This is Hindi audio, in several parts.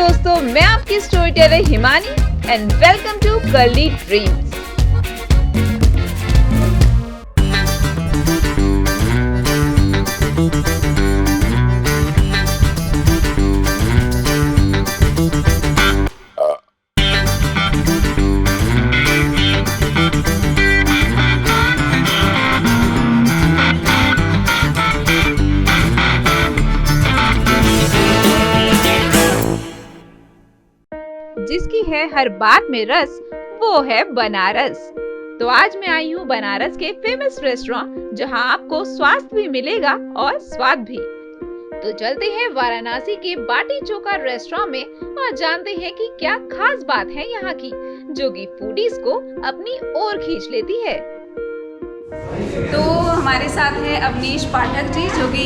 दोस्तों, मैं आपकी story teller Himani and welcome to curly dreams. जिसकी है हर बात में रस, वो है बनारस। तो आज मैं आई हूँ बनारस के फेमस रेस्टोरेंट, जहाँ आपको स्वास्थ्य भी मिलेगा और स्वाद भी। तो चलते हैं वाराणसी के बाटी चोखा रेस्टोरेंट में और जानते हैं कि क्या खास बात है यहाँ की, जो कि फूडीज को अपनी ओर खींच लेती है। तो हमारे साथ है अवनीश पाठक जी, जो कि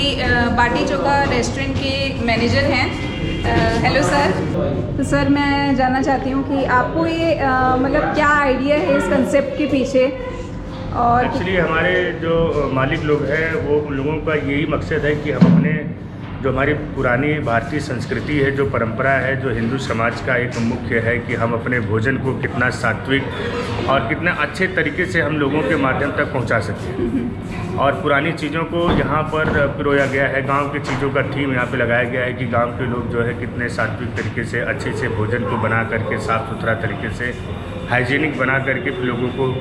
बाटी चोखा रेस्टोरेंट के मैनेजर हैं। Hello sir. तो सर, मैं जानना चाहती हूँ कि आपको ये मतलब क्या आइडिया है इस कंसेप्ट के पीछे? और एक्चुअली हमारे जो मालिक लोग हैं वो उन लोगों का यही मकसद है कि हम अपने जो हमारी पुरानी भारतीय संस्कृति है, जो परंपरा है, जो हिंदू समाज का एक मुख्य है कि हम अपने भोजन को कितना सात्विक और कितना अच्छे तरीके से हम लोगों के माध्यम तक पहुंचा सकें। और पुरानी चीज़ों को यहाँ पर पिरोया गया है, गांव की चीज़ों का थीम यहाँ पे लगाया गया है कि गांव के लोग जो है कितने सात्विक तरीके से अच्छे से भोजन को बना करके साफ़ सुथरा तरीके से हाइजीनिक बना करके लोगों को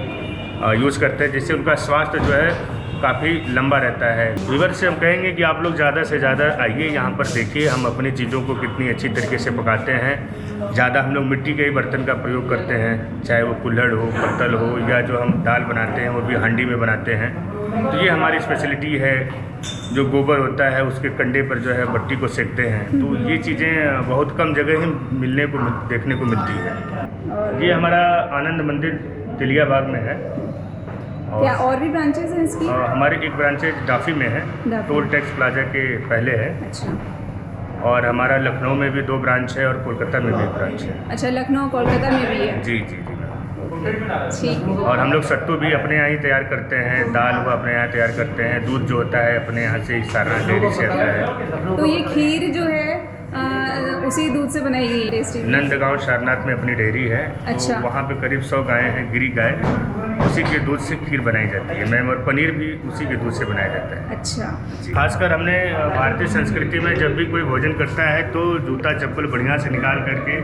यूज़ करते हैं, जिससे उनका स्वास्थ्य जो है काफ़ी लंबा रहता है। व्यूअर्स से हम कहेंगे कि आप लोग ज़्यादा से ज़्यादा आइए, यहाँ पर देखिए हम अपनी चीज़ों को कितनी अच्छी तरीके से पकाते हैं। ज़्यादा हम लोग मिट्टी के ही बर्तन का प्रयोग करते हैं, चाहे वो कुल्हड़ हो, पत्तल हो, या जो हम दाल बनाते हैं वो भी हांडी में बनाते हैं। तो ये हमारी स्पेशलिटी है। जो गोबर होता है उसके कंडे पर जो है भट्टी को सेकते हैं। तो ये चीज़ें बहुत कम जगह ही देखने को मिलती है। ये हमारा आनंद मंदिर तिलिया बाग में है। क्या और भी ब्रांचेस हैं इसकी? हमारी एक ब्रांचेज डाफी में है, टोल टैक्स प्लाजा के पहले है। अच्छा। और हमारा लखनऊ में भी 2 ब्रांच है और कोलकाता में भी 1 ब्रांच है। अच्छा, लखनऊ कोलकाता में भी है? जी जी जी। ठीक। और हम लोग सत्तू भी अपने यहाँ ही तैयार करते हैं, दाल वो अपने यहाँ तैयार करते हैं, दूध जो होता है अपने यहाँ से सारनाथ डेयरी से आता है। तो ये खीर जो है उसी दूध से बनाई गई टेस्टी? नंदगांव सारनाथ में अपनी डेयरी है। अच्छा। तो वहाँ पे करीब 100 गायें हैं, गिरी गाय, उसी के दूध से खीर बनाई जाती है मैम। और पनीर भी उसी के दूध से बनाया जाता है। अच्छा। खासकर हमने भारतीय संस्कृति में जब भी कोई भोजन करता है तो जूता चप्पल बढ़िया से निकाल करके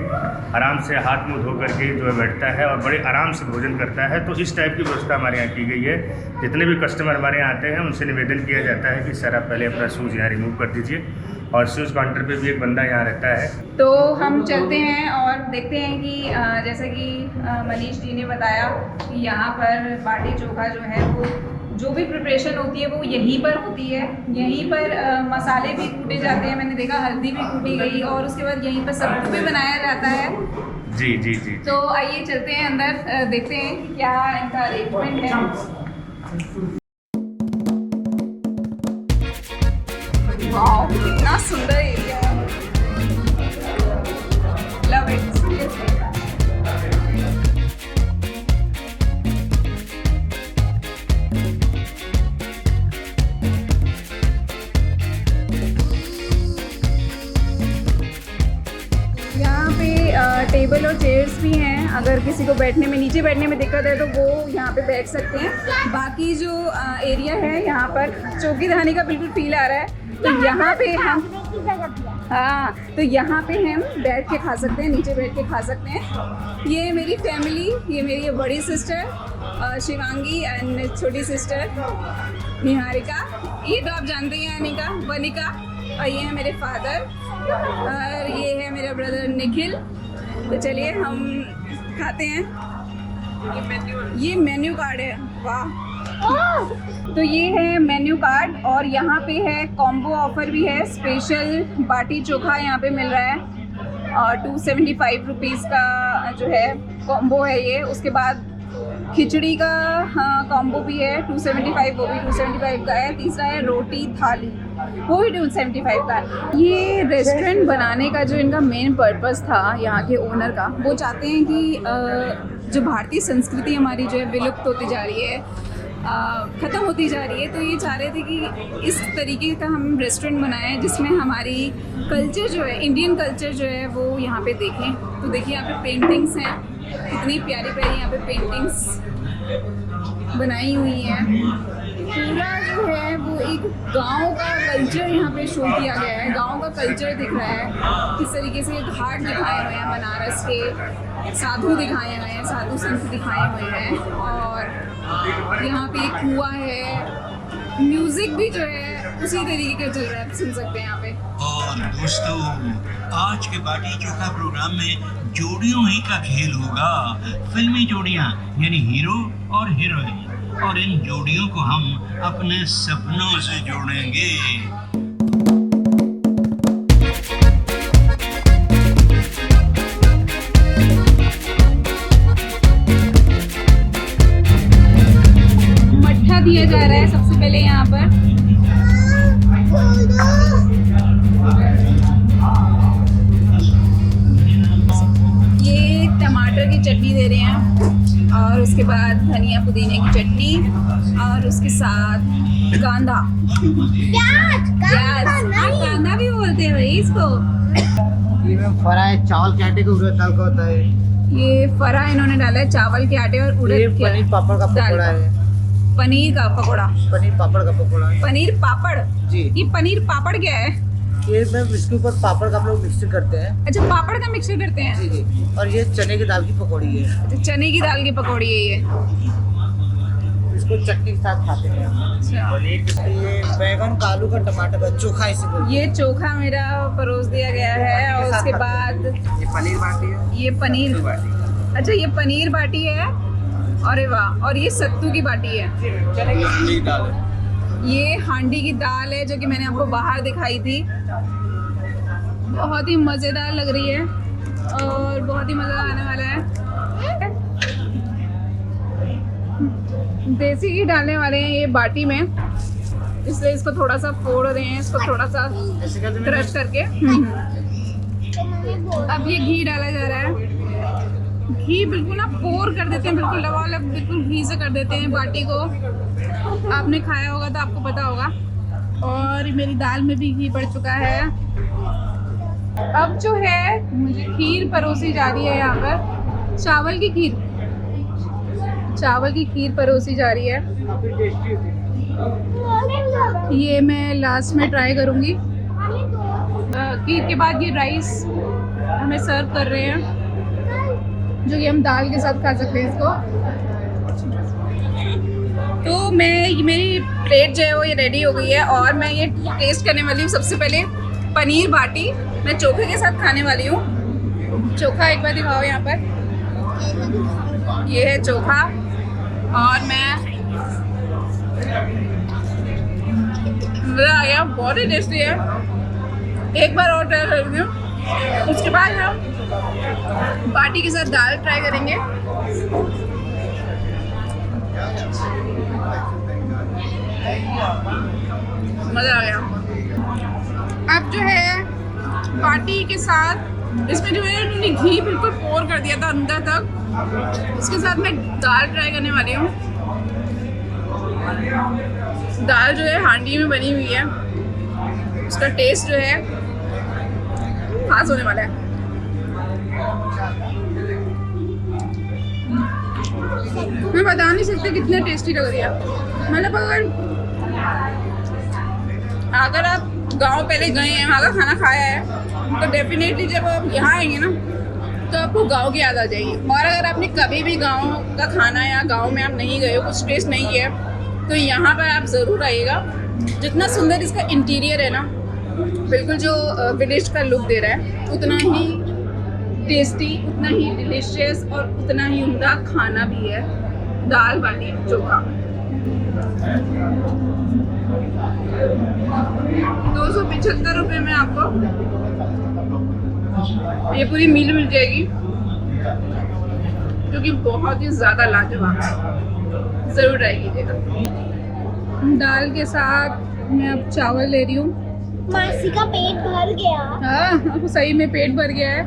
आराम से हाथ मुंह धो करके जो है बैठता है और बड़े आराम से भोजन करता है। तो इस टाइप की व्यवस्था हमारे यहाँ की गई है। जितने भी कस्टमर हमारे यहाँ आते हैं उनसे निवेदन किया जाता है कि सर आप पहले अपना शूज़ यहाँ रिमूव कर दीजिए, और शूज़ काउंटर पे भी एक बंदा यहाँ रहता है। तो हम चलते हैं और देखते हैं कि जैसा कि मनीष जी ने बताया कि यहाँ पर बाटी चोखा जो है वो जो भी प्रिपरेशन होती है वो यहीं पर होती है। यहीं पर मसाले भी कूटे जाते हैं, मैंने देखा हल्दी भी कूटी गई, और उसके बाद यहीं पर सब्जी भी बनाया जाता है। जी जी जी। तो आइए चलते हैं अंदर, देखते हैं कि क्या इनका अरेंजमेंट है। वाओ, कितना सुंदर एरिया है। Love it. यहाँ पे टेबल और चेयर्स भी हैं, अगर किसी को बैठने में, नीचे बैठने में दिक्कत है तो वो यहाँ पे बैठ सकते हैं। बाकी जो एरिया है यहाँ पर चौकीदानी का बिल्कुल फील आ रहा है। तो यहाँ पे हम तो यहाँ पे हम बैठ के खा सकते हैं, नीचे बैठ के खा सकते हैं। ये मेरी फैमिली, ये मेरी बड़ी सिस्टर शिवांगी एंड छोटी सिस्टर निहारिका, ये तो आप जानते ही हैं अनिका, वनिका, और ये है मेरे फादर, और ये है मेरा ब्रदर निखिल। तो चलिए हम खाते हैं। ये मेन्यू कार्ड है। वाह। तो ये है मेन्यू कार्ड, और यहाँ पे है कॉम्बो ऑफर भी है। स्पेशल बाटी चोखा यहाँ पे मिल रहा है और 275 रुपीज़ का जो है कॉम्बो है ये। उसके बाद खिचड़ी का कॉम्बो भी है 275, वो भी 275 का है। तीसरा है रोटी थाली, वो भी 275 का है। ये रेस्टोरेंट बनाने का जो इनका मेन पर्पस था यहाँ के ओनर का, वो चाहते हैं कि जो भारतीय संस्कृति हमारी जो है विलुप्त होती जा रही है, ख़त्म होती जा रही है, तो ये चाह रहे थे कि इस तरीके का हम रेस्टोरेंट बनाएं जिसमें हमारी कल्चर जो है, इंडियन कल्चर जो है वो यहाँ पे देखें। तो देखिए यहाँ पे पेंटिंग्स हैं, कितनी प्यारी प्यारी यहाँ पे पेंटिंग्स बनाई हुई हैं। पूरा जो है वो एक गांव का कल्चर यहाँ पे शो किया गया है, गांव का कल्चर दिख रहा है। किस तरीके से घाट दिखाए हुए हैं, बनारस के साधु दिखाए हुए हैं, साधु संत दिखाए हुए हैं, और यहाँ पे एक कुआं है। म्यूजिक भी जो है उसी तरीके का चल रहा है, सुन सकते हैं यहाँ पे। और दोस्तों, आज के बाटी चोखा प्रोग्राम में जोड़ियों ही का खेल होगा। फिल्मी जोड़ियां यानी हीरो और हीरोइन, और इन जोड़ियों को हम अपने सपनों से जोड़ेंगे। मट्ठा दिया जा रहा है सबसे पहले यहाँ पर। ये टमाटर की चटनी दे रहे हैं, और उसके बाद धनिया पुदीने की चटनी, और उसके साथ कांदा, प्याज। कांदा भी बोलते हैं भाई इसको। ये फरा है, चावल के आटे का उड़द दाल का होता है। ये फरा इन्होंने डाला है, चावल के आटे और उड़द ये के पनीर पापड़ का दाल पकौड़ा का। है। पनीर का पकौड़ा, पनीर पापड़ का पकौड़ा है। पनीर पापड़। जी। ये पनीर पापड़ क्या है? ये मैम इसके ऊपर पापड़ का हम लोग मिक्सर करते हैं। अच्छा, पापड़ का मिक्सर करते हैं। जी जी। और ये चने की दाल की पकौड़ी है। अच्छा, चने की दाल की पकौड़ी है ये। इसको चटनी के साथ खाते हैं। अच्छा, ये बैगन का, आलू का, टमाटर का चोखा इसे बोलते ये चोखा मेरा परोस दिया गया है, और उसके बाद हैं। ये पनीर बाटी है। ये पनीर। बाटी। अच्छा, ये पनीर बाटी है। अरे वाह। और ये सत्तू की बाटी है। चने की दाल है। ये हांडी की दाल है जो कि मैंने आपको बाहर दिखाई थी। बहुत ही मज़ेदार लग रही है और बहुत ही मज़ा आने वाला है। देसी घी डालने वाले हैं ये बाटी में, इसलिए इसको थोड़ा सा फोड़ रहे हैं, इसको थोड़ा सा क्रश करके। अब ये घी डाला जा रहा है। घी बिल्कुल ना पोर कर देते हैं, बिल्कुल लबालब, बिल्कुल घी से कर देते हैं बाटी को। आपने खाया होगा तो आपको पता होगा। और मेरी दाल में भी घी पड़ चुका है। अब जो है मुझे खीर परोसी जा रही है यहाँ पर, चावल की खीर। चावल की खीर परोसी जा रही है। ये मैं लास्ट में ट्राई करूँगी। खीर के बाद ये राइस हमें सर्व कर रहे हैं, जो कि हम दाल के साथ खा सकते हैं इसको। तो मेरी प्लेट जो है वो ये रेडी हो गई है, और मैं ये टेस्ट करने वाली हूँ। सबसे पहले पनीर बाटी मैं चोखे के साथ खाने वाली हूँ। चोखा एक बार दिखाओ यहाँ पर। ये है चोखा, और मैं मज़ा आ गया, बहुत ही टेस्टी है। एक बार और ट्राई करूँगी, उसके बाद हम बाटी के साथ दाल ट्राई करेंगे। मज़ा आ गया। अब जो है बाटी के साथ इसमें जो है उन्होंने घी बिल्कुल पोर कर दिया था अंदर तक। इसके साथ मैं दाल ट्राई करने वाली हूँ। दाल जो है हांडी में बनी हुई है, उसका टेस्ट जो है खास होने वाला है। मैं बता नहीं सकती कितने टेस्टी लग रही है। मतलब अगर आप गांव पहले गए हैं, वहाँ का खाना खाया है, तो डेफिनेटली जब आप यहाँ आएंगे ना तो आपको गांव की याद आ जाएगी। और अगर आपने कभी भी गांव का खाना या गांव में आप नहीं गए हो, कुछ टेस्ट नहीं किया, तो यहाँ पर आप ज़रूर आइएगा। जितना सुंदर इसका इंटीरियर है ना, बिल्कुल जो विलेज का लुक दे रहा है, उतना ही टेस्टी, उतना ही डिलीशियस और उतना ही उम्दा खाना भी है। दाल बाटी चोखा 275 रुपये में आपको ये पूरी मील मिल जाएगी, जो कि बहुत ही ज़्यादा लाजवाब है। ज़रूर ट्राई कीजिएगा। दाल के साथ मैं अब चावल ले रही हूँ। मासी का पेट भर गया। हाँ, सही में पेट भर गया है।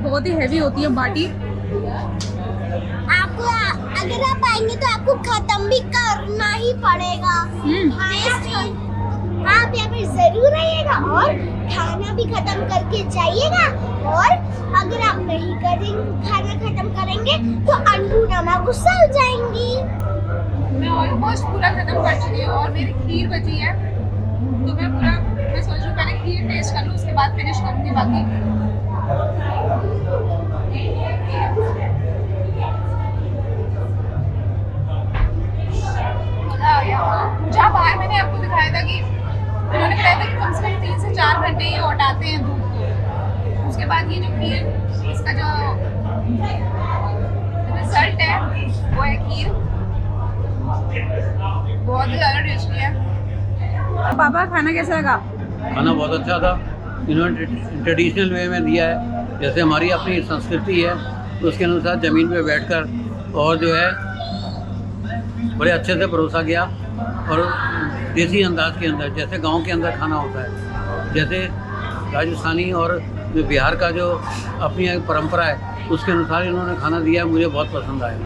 बहुत ही हैवी होती है बाटी। आपको अगर आप आएंगे तो आपको खत्म भी करना ही पड़ेगा। हाँ, आप यहाँ पर जरूर आइएगा और खाना भी खत्म करके जाइएगा। और अगर आप नहीं करेंगे, खाना खत्म करेंगे तो अन्नपूर्णा गुस्सा हो जाएंगी। मैं ऑलमोस्ट पूरा खत्म कर चुकी हूँ और मेरी खीर बची है, तो मैं सोच रही हूँ पहले खीर टेस्ट कर लूँ, उसके बाद फिनिश करूँगी बाकी। जहाँ बाहर मैंने आपको दिखाया था कि उन्होंने बताया था कि कम से कम 3 से 4 घंटे ये हटाते हैं दूध को। उसके बाद ये जो खीर, इसका जो रिजल्ट है वो है खीर, बहुत ही ज़्यादा टेस्टी है। पापा खाना कैसा लगा? खाना बहुत अच्छा था। इन्होंने ट्रेडिशनल वे में दिया है, जैसे हमारी अपनी संस्कृति है तो उसके अनुसार ज़मीन पे बैठकर और जो है बड़े अच्छे से परोसा गया और देसी अंदाज के अंदर, जैसे गांव के अंदर खाना होता है, जैसे राजस्थानी और जो बिहार का जो अपनी एक परंपरा है उसके अनुसार इन्होंने खाना दिया है। मुझे बहुत पसंद आया।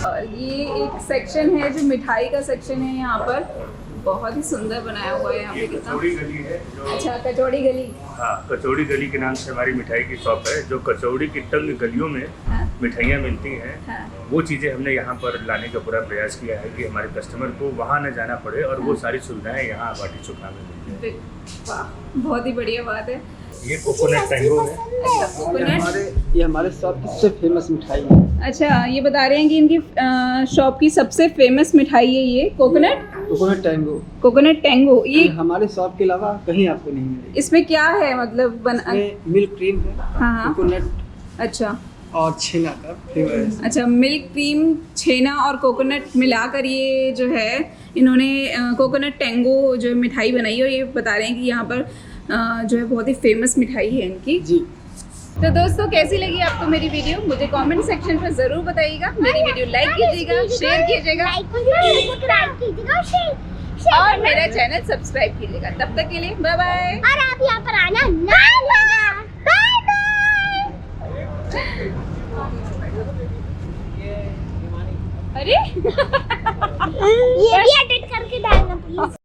और ये एक सेक्शन है जो मिठाई का सेक्शन है, यहाँ पर बहुत ही सुंदर बनाया हुआ है। यहाँ पे कितना कचौड़ी गली है जो, अच्छा कचौड़ी गली। हाँ, कचौड़ी गली के नाम से हमारी मिठाई की शॉप है। जो कचौड़ी की तंग गलियों में हाँ। मिठाइयाँ मिलती हैं, हाँ। वो चीज़ें हमने यहाँ पर लाने का पूरा प्रयास किया है कि हमारे कस्टमर को वहाँ न जाना पड़े और वो सारी सुविधाएं यहाँ बाटी चोखा में मिलती हैं। वाह, बहुत ही बढ़िया बात है। ये कोकोनट टैंगो है। अच्छा कोकोनट, ये हमारे शॉप की सबसे फेमस मिठाई है। अच्छा ये बता रहे हैं कि इनकी शॉप की सबसे फेमस मिठाई है ये कोकोनट कोकोनट टैंगो ये हमारे शॉप के अलावा कहीं आपको नहीं मिलेगी। इसमें क्या है मतलब इसमें मिल्क क्रीम है, हाँ। कोकोनट अच्छा और छेना का फ्लेवर है। अच्छा, मिल्क क्रीम, छेना और कोकोनट मिलाकर ये जो है इन्होंने कोकोनट टैंगो जो मिठाई बनाई है, और ये बता रहे हैं कि यहाँ पर जो है बहुत ही फेमस मिठाई है इनकी जी। तो दोस्तों कैसी लगी आपको मेरी वीडियो, मुझे कमेंट सेक्शन में ज़रूर बताइएगा। मेरी वीडियो लाइक कीजिएगा, शेयर कीजिएगा और मेरा चैनल सब्सक्राइब कीजिएगा। तब तक के लिए बाय बाय। और आप यहाँ पर आना ना भूलना। Bye bye. अरे ये भी एडिट करके डालना प्लीज।